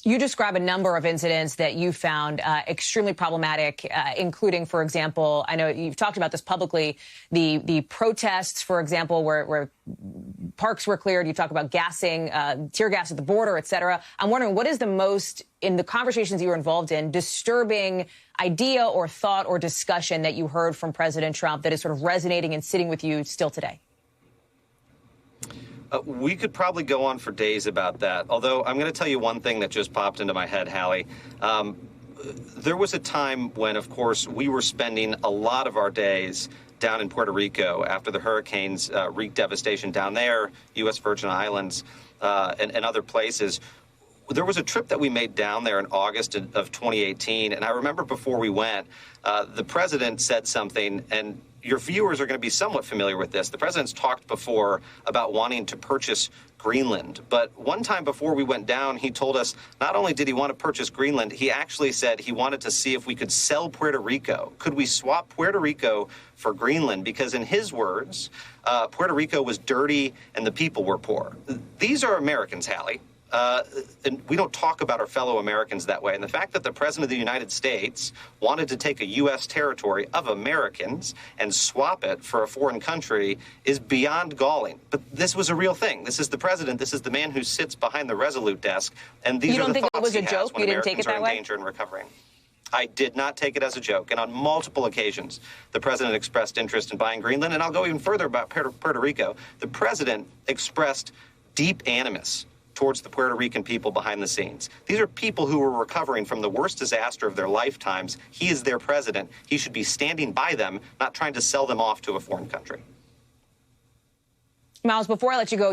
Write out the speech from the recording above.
You describe a number of incidents that you found extremely problematic, including, for example, I know you've talked about this publicly, the protests, for example, where parks were cleared. You talk about gassing, tear gas at the border, et cetera. I'm wondering, what is the most, in the conversations you were involved in, disturbing idea or thought or discussion that you heard from President Trump that is sort of resonating and sitting with you still today? We could probably go on for days about that, although I'm going to tell you one thing that just popped into my head, Hallie. There was a time when, of course, we were spending a lot of our days down in Puerto Rico after the hurricanes wreaked devastation down there, U.S. Virgin Islands, and other places. There was a trip that we made down there in August of 2018, and I remember before we went, the president said something, and your viewers are going to be somewhat familiar with this. The president's talked before about wanting to purchase Greenland, but one time before we went down, he told us not only did he want to purchase Greenland, he actually said he wanted to see if we could sell Puerto Rico. Could we swap Puerto Rico for Greenland? Because in his words, Puerto Rico was dirty and the people were poor. These are Americans, Hallie. And we don't talk about our fellow Americans that way. And the fact that the President of the United States wanted to take a U.S. territory of Americans and swap it for a foreign country is beyond galling. But this was a real thing. This is the President. This is the man who sits behind the Resolute desk. And these are the thoughts he has when Americans are in danger and recovering. I did not take it as a joke. And on multiple occasions, the president expressed interest in buying Greenland. And I'll go even further about Puerto Rico. The president expressed deep animus towards the Puerto Rican people behind the scenes. These are people who are recovering from the worst disaster of their lifetimes. He is their president. He should be standing by them, not trying to sell them off to a foreign country. Miles, before I let you go,